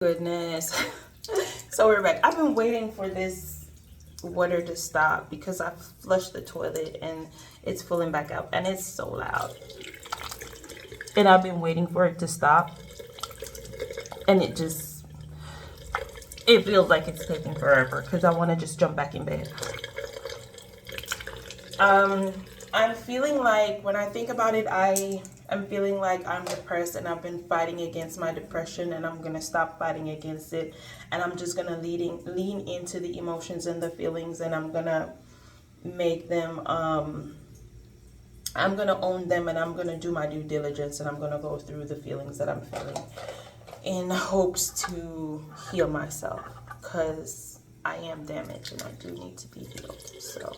Goodness. So we're back. I've been waiting for this water to stop because I flushed the toilet and it's filling back up and it's so loud. And I've been waiting for it to stop and it feels like it's taking forever because I want to just jump back in bed. I'm feeling like when I think about it, I'm feeling like I'm depressed and I've been fighting against my depression and I'm gonna stop fighting against it and I'm just gonna lean into the emotions and the feelings and I'm gonna make them I'm gonna own them and I'm gonna do my due diligence and I'm gonna go through the feelings that I'm feeling in hopes to heal myself because I am damaged and I do need to be healed. So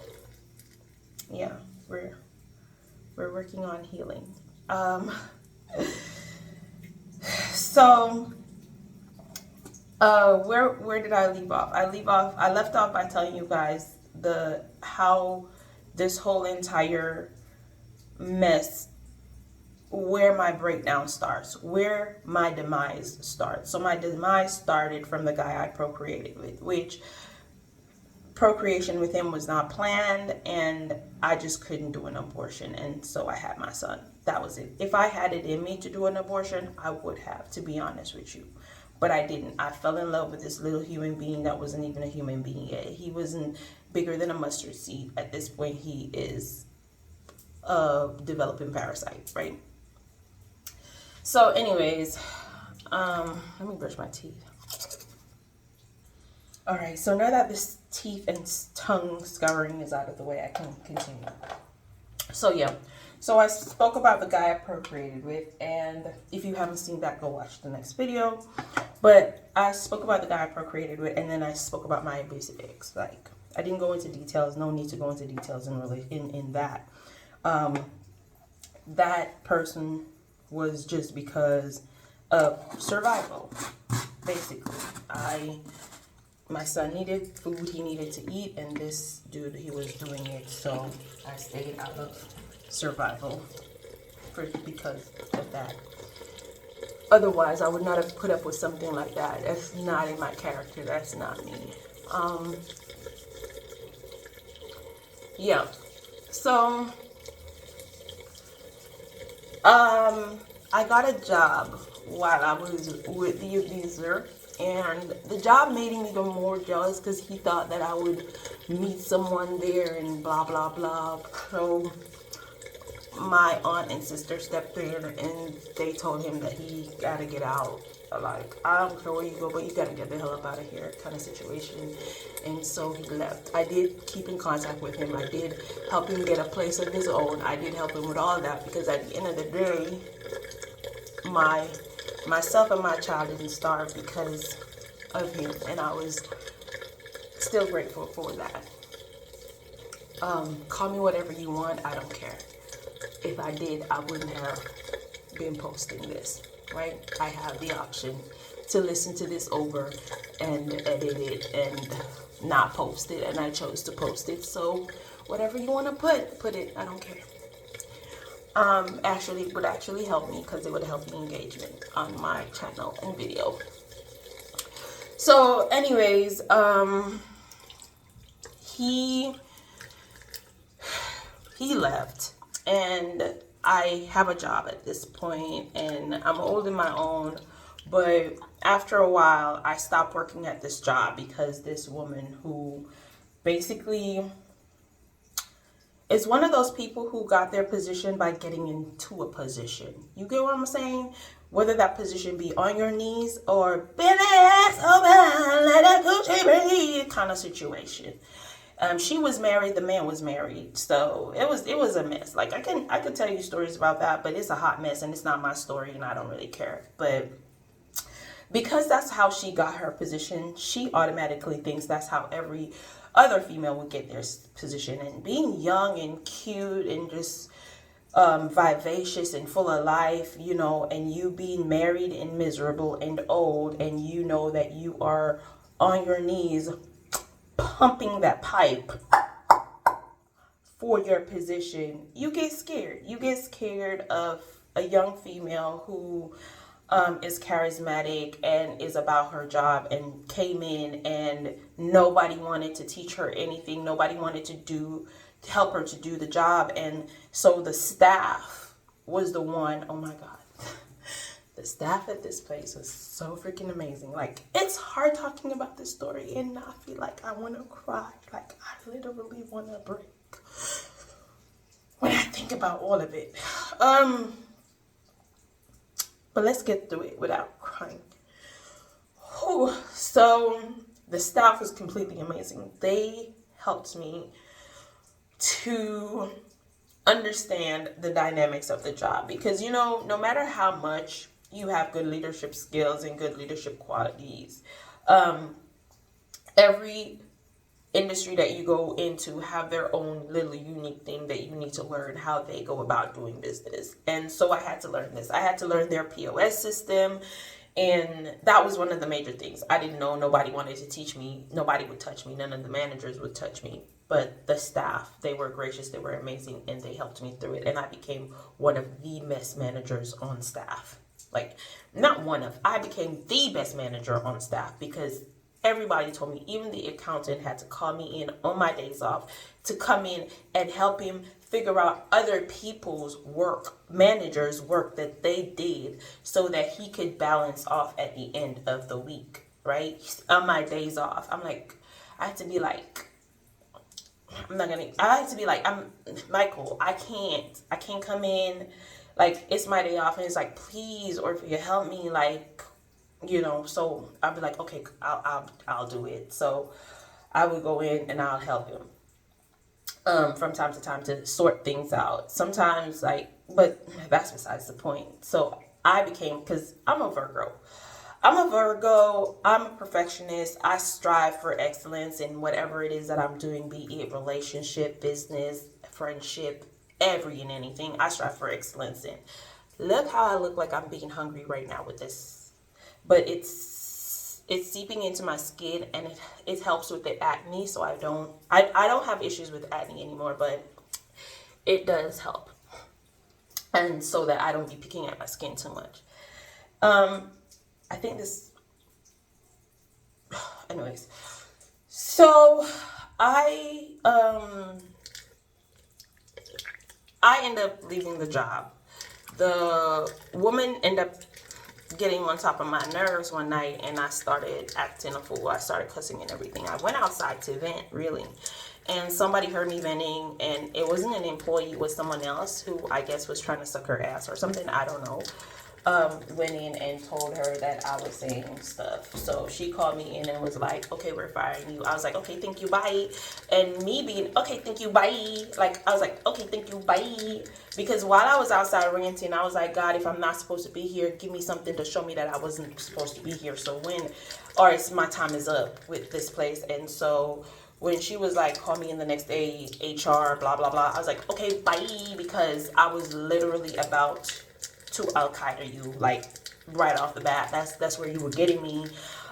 yeah, we're working on healing. So where did I leave off? I left off by telling you guys how this whole entire mess, where my breakdown starts, where my demise starts. So my demise started from the guy I procreated with, which procreation with him was not planned and I just couldn't do an abortion, and so I had my son. That was it. If I had it in me to do an abortion, I would have, to be honest with you, but I didn't. I fell in love with this little human being that wasn't even a human being yet. He wasn't bigger than a mustard seed. At this point he is a developing parasite, right? So anyways, let me brush my teeth. All right, so now that this teeth and tongue scouring is out of the way, I can continue. So yeah, so I spoke about the guy I procreated with, and if you haven't seen that, go watch the next video. But I spoke about the guy I procreated with, and then I spoke about my abusive ex. Like, I didn't go into details, no need to go into details in that. That person was just because of survival, basically. My son needed food, he needed to eat, and this dude, he was doing it, so I stayed out of survival because of that. Otherwise, I would not have put up with something like that. That's not in my character, that's not me. Yeah, so, I got a job while I was with the abuser. And the job made him even more jealous because he thought that I would meet someone there and blah, blah, blah. So my aunt and sister stepped in and they told him that he got to get out. Like, I don't care where you go, but you got to get the hell up out of here kind of situation. And so he left. I did keep in contact with him. I did help him get a place of his own. I did help him with all that because at the end of the day, myself and my child didn't starve because of him, and I was still grateful for that. Call me whatever you want, I don't care. If I did, I wouldn't have been posting this, right? I have the option to listen to this over and edit it and not post it, and I chose to post it. So whatever you want to put it, I don't care. Actually, it would actually help me because it would help the engagement on my channel and video. So anyways, he left and I have a job at this point and I'm holding my own, but after a while I stopped working at this job because this woman who basically is one of those people who got their position by getting into a position. You get what I'm saying? Whether that position be on your knees or bend ass over, let that coochie breathe kind of situation. She was married, the man was married, so it was a mess. Like I could tell you stories about that, but it's a hot mess and it's not my story and I don't really care. But because that's how she got her position, she automatically thinks that's how every other female would get their position. And being young and cute and just vivacious and full of life, you know, and you being married and miserable and old, and you know that you are on your knees pumping that pipe for your position, you get scared. You get scared of a young female who is charismatic and is about her job, and came in and nobody wanted to teach her anything. Nobody wanted to help her to do the job. And so the staff was the one, oh my God. The staff at this place was so freaking amazing. Like, it's hard talking about this story and not feel like I want to cry. Like, I literally want to break when I think about all of it. But let's get through it without crying. Whew. So the staff was completely amazing. They helped me to understand the dynamics of the job, because, you know, no matter how much you have good leadership skills and good leadership qualities, every industry that you go into have their own little unique thing that you need to learn how they go about doing business. And so I had to learn this. I had to learn their POS system. And that was one of the major things. I didn't know. Nobody wanted to teach me. Nobody would touch me. None of the managers would touch me. But the staff, they were gracious. They were amazing. And they helped me through it. And I became one of the best managers on staff. Like, not one of. I became the best manager on staff, because everybody told me, even the accountant had to call me in on my days off to come in and help him figure out other people's work, managers' work that they did, so that he could balance off at the end of the week, right? On my days off. I'm like, I had to be like, I'm Michael, I can't come in. Like, it's my day off, and it's like, please, or if you help me, like, you know. So I'll be like, okay, I'll do it. So I would go in and I'll help him from time to time to sort things out. Sometimes, like, but that's besides the point. So I became, because I'm a Virgo. I'm a perfectionist. I strive for excellence in whatever it is that I'm doing, be it relationship, business, friendship, every and anything. I strive for excellence in. Look how I look like I'm being hungry right now with this. But it's seeping into my skin, and it helps with the acne, so I don't have issues with acne anymore, but it does help. And so that I don't be picking at my skin too much. I think this, anyways. So I end up leaving the job. The woman ended up getting on top of my nerves one night, and I started acting a fool. I started cussing and everything. I went outside to vent, really, and somebody heard me venting, and it wasn't an employee, it was someone else who I guess was trying to suck her ass or something, I don't know. Went in and told her that I was saying stuff. So she called me in and was like, okay, we're firing you. I was like, okay, thank you, bye. And me being, okay, thank you, bye. Like, I was like, okay, thank you, bye. Because while I was outside ranting, I was like, God, if I'm not supposed to be here, give me something to show me that I wasn't supposed to be here. So it's my time is up with this place. And so when she was like, call me in the next day, HR, blah, blah, blah, I was like, okay, bye. Because I was literally about to Al-Qaeda you, like, right off the bat. That's where you were getting me.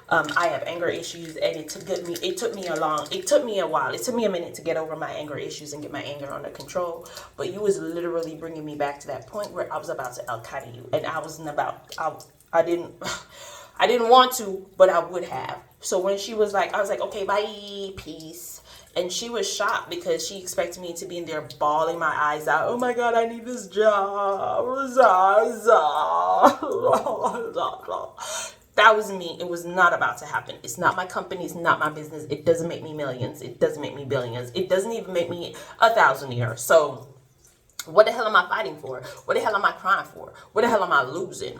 I have anger issues, and it took me a while. It took me a minute to get over my anger issues and get my anger under control. But you was literally bringing me back to that point where I was about to Al-Qaeda you, and I wasn't about. I didn't want to, but I would have. So when she was like, I was like, okay, bye, peace. And she was shocked because she expected me to be in there bawling my eyes out. Oh my God, I need this job. That was me. It was not about to happen. It's not my company. It's not my business. It doesn't make me millions. It doesn't make me billions. It doesn't even make me 1,000 a year. So what the hell am I fighting for? What the hell am I crying for? What the hell am I losing?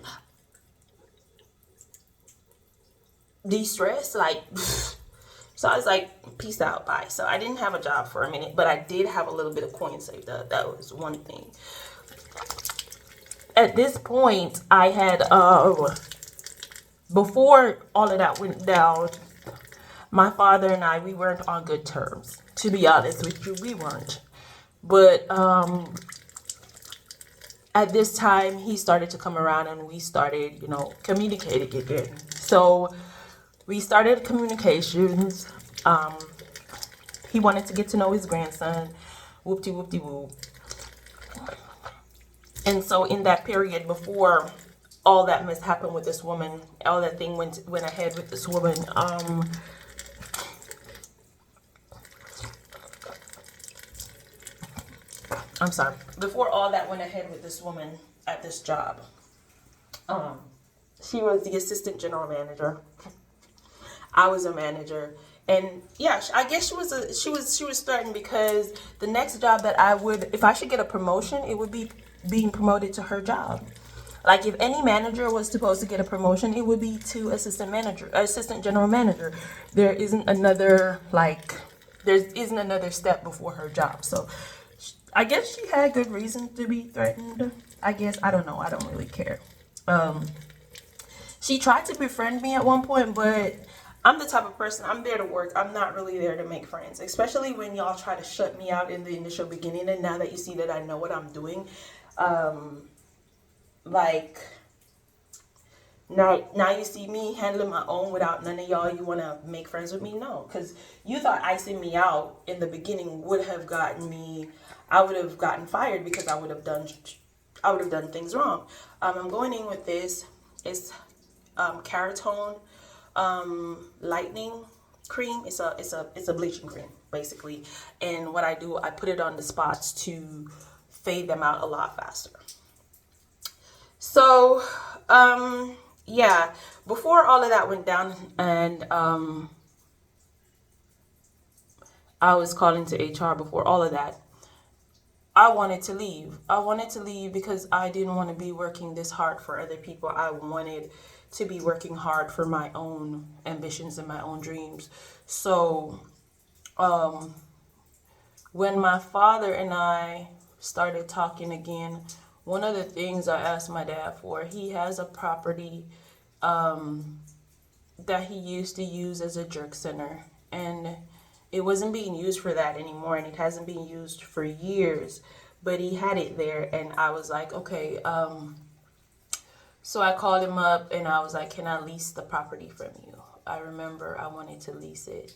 De-stress? Like... So I was like, peace out, bye. So I didn't have a job for a minute, but I did have a little bit of coin saved up. That was one thing. At this point, I had, before all of that went down, my father and I, we weren't on good terms. To be honest with you, we weren't. But at this time, he started to come around, and we started, communicating again. So we started communications. He wanted to get to know his grandson. Whoop-de-whoop-de-whoop. And so in that period before all that must happen with this woman. All that thing went ahead with this woman. I'm sorry. Before all that went ahead with this woman at this job, she was the assistant general manager. I was a manager, and yeah, I guess she was threatened because the next job that I would, if I should get a promotion, it would be being promoted to her job. Like if any manager was supposed to get a promotion, it would be to assistant general manager. There isn't another step before her job. So I guess she had good reason to be threatened. I guess I don't know. I don't really care. She tried to befriend me at one point, but I'm the type of person, I'm there to work. I'm not really there to make friends, especially when y'all try to shut me out in the initial beginning. And now that you see that I know what I'm doing, like now you see me handling my own without none of y'all, you want to make friends with me? No, because you thought icing me out in the beginning would have gotten me, I would have gotten fired because I would have done things wrong. I'm going in with this. It's Keratone lightening cream. It's a bleaching cream basically, and what I do, I put it on the spots to fade them out a lot faster. So yeah, before all of that went down, and I was calling to HR before all of that, I wanted to leave. I wanted to leave because I didn't want to be working this hard for other people. I wanted to be working hard for my own ambitions and my own dreams. So when my father and I started talking again, one of the things I asked my dad for, he has a property that he used to use as a jerk center, and it wasn't being used for that anymore, and it hasn't been used for years, but he had it there, and I was like, okay, so I called him up and I was like, can I lease the property from you? I remember I wanted to lease it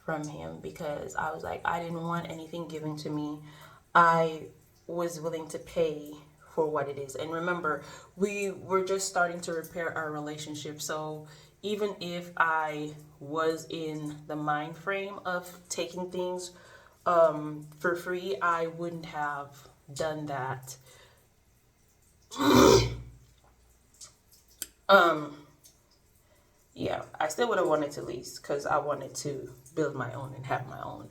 from him because I was like, I didn't want anything given to me. I was willing to pay for what it is. And remember, we were just starting to repair our relationship. So even if I was in the mind frame of taking things for free, I wouldn't have done that. Yeah, I still would have wanted to lease because I wanted to build my own and have my own.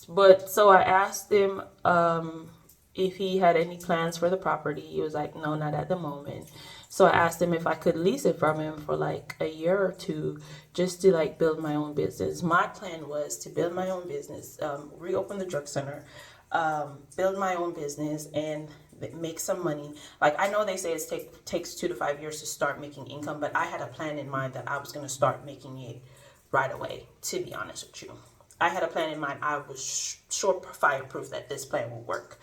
But so I asked him if he had any plans for the property. He was like, no, not at the moment. So I asked him if I could lease it from him for like a year or two just to like build my own business. My plan was to build my own business, reopen the drug center, build my own business and make some money. Like I know they say it takes 2 to 5 years to start making income, but I had a plan in mind that I was going to start making it right away, to be honest with you. I had a plan in mind. I was fireproof that this plan would work.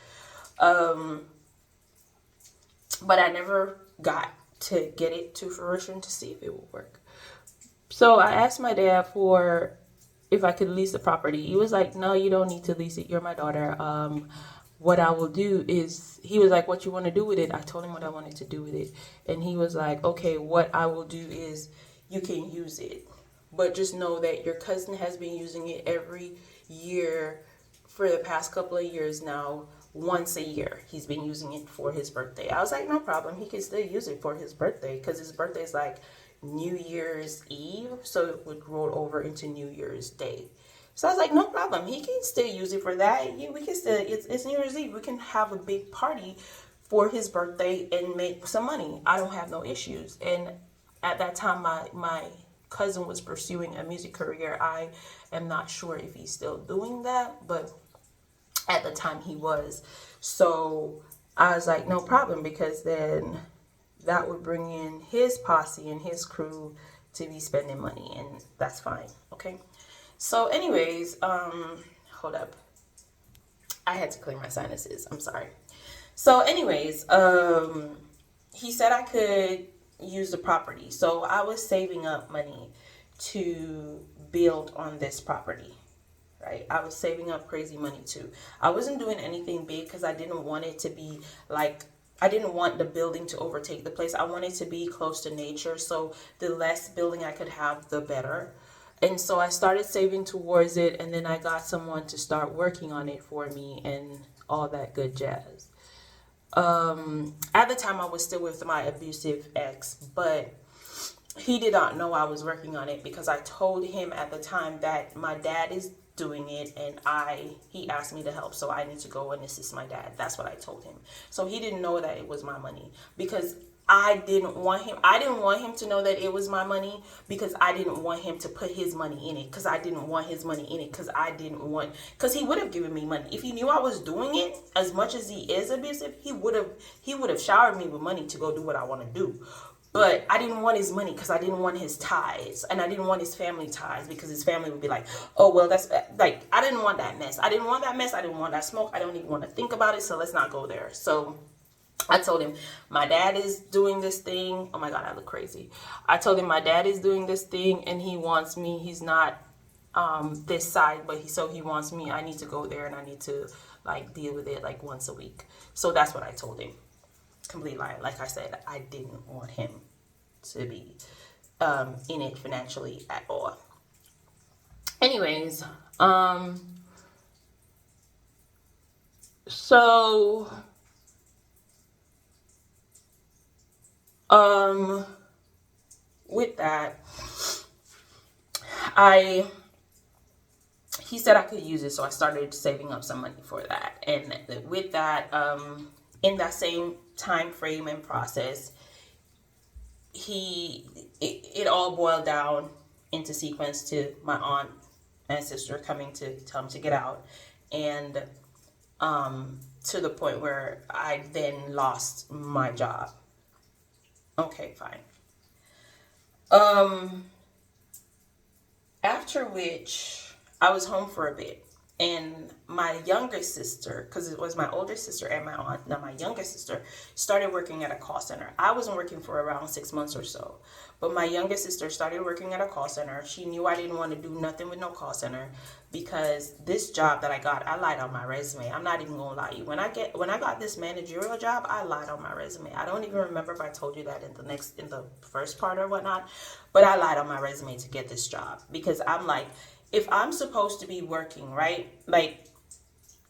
But I never got to get it to fruition to see if it would work. So I asked my dad for if I could lease the property. He was like, no, you don't need to lease it. You're my daughter. What I will do is, he was like, what you want to do with it? I told him what I wanted to do with it. And he was like, okay, what I will do is you can use it. But just know that your cousin has been using it every year for the past couple of years now. Once a year, he's been using it for his birthday. I was like, no problem. He can still use it for his birthday because his birthday is like New Year's Eve. So it would roll over into New Year's Day. So I was like, no problem. He can still use it for that. We can still, it's New Year's Eve. We can have a big party for his birthday and make some money. I don't have no issues. And at that time, my cousin was pursuing a music career. I am not sure if he's still doing that, but at the time he was. So I was like, no problem, because then that would bring in his posse and his crew to be spending money, and that's fine. Okay. So anyways, hold up. I had to clear my sinuses. I'm sorry. So anyways, he said I could use the property. So I was saving up money to build on this property. Right? I was saving up crazy money too. I wasn't doing anything big because I didn't want it to be like I didn't want the building to overtake the place. I wanted to be close to nature. So the less building I could have, the better. And so I started saving towards it. And then I got someone to start working on it for me and all that good jazz. At the time, I was still with my abusive ex, but he did not know I was working on it because I told him at the time that my dad is doing it and he asked me to help, so I need to go and assist my dad. That's what I told him. So he didn't know that it was my money because I didn't want him to know that it was my money because I didn't want him to put his money in it because I didn't want his money in it because he would have given me money. If he knew I was doing it, as much as he is abusive, he would have showered me with money to go do what I want to do. But I didn't want his money because I didn't want his ties. And I didn't want his family ties because his family would be like, oh, well, that's like, I didn't want that mess. I didn't want that smoke. I don't even want to think about it. So let's not go there. So I told him, my dad is doing this thing. Oh my God, I look crazy. I told him my dad is doing this thing and he wants me. He's not this side, but he wants me. I need to go there and I need to like deal with it like once a week. So that's what I told him. Complete lie. Like I said, I didn't want him to be in it financially at all. Anyways, so with that, he said I could use it, so I started saving up some money for that. And with that, in that same time frame and process, it all boiled down into sequence to my aunt and sister coming to tell me to get out, and to the point where I then lost my job. Okay, fine. After which I was home for a bit. And my younger sister, because it was my older sister and my aunt, now my younger sister, started working at a call center. I wasn't working for around 6 months or so. But my younger sister started working at a call center. She knew I didn't want to do nothing with no call center because this job that I got, I lied on my resume. I'm not even gonna lie to you. When I got this managerial job, I lied on my resume. I don't even remember if I told you that in the first part or whatnot, but I lied on my resume to get this job because I'm like, if I'm supposed to be working, right? Like,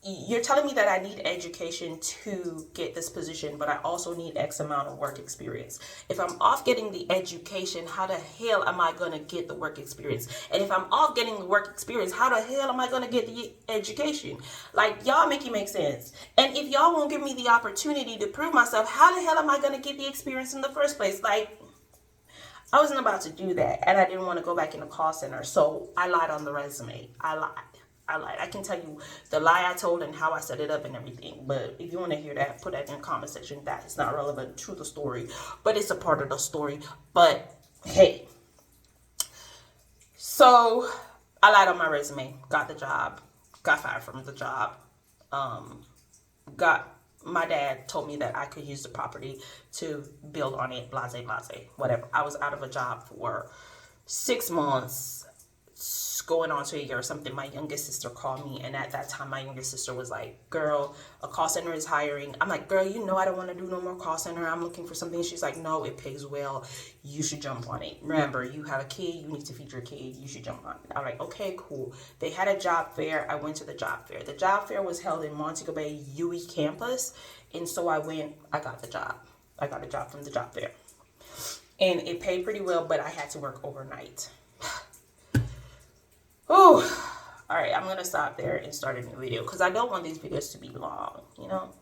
you're telling me that I need education to get this position, but I also need X amount of work experience. If I'm off getting the education, how the hell am I going to get the work experience? And if I'm off getting the work experience, how the hell am I going to get the education? Like, y'all make it make sense. And if y'all won't give me the opportunity to prove myself, how the hell am I going to get the experience in the first place? Like, I wasn't about to do that, and I didn't want to go back in the call center, so I lied on the resume. I lied. I can tell you the lie I told and how I set it up and everything, but if you want to hear that, put that in the comment section. That is not relevant to the story, but it's a part of the story. But hey, so I lied on my resume, got the job, got fired from the job, my dad told me that I could use the property to build on it, blase, whatever. I was out of a job for 6 months, going on to a year or something. My youngest sister called me, and at that time, my youngest sister was like, girl, a call center is hiring. I'm like, girl, you know I don't want to do no more call center. I'm looking for something. She's like, no, it pays well. You should jump on it. Remember, you have a kid. You need to feed your kid. You should jump on it. I'm like, okay, cool. They had a job fair. I went to the job fair. The job fair was held in Montego Bay UE campus, and so I got the job. I got a job from the job fair. And it paid pretty well, but I had to work overnight. Oh, all right, I'm going to stop there and start a new video because I don't want these videos to be long, you know?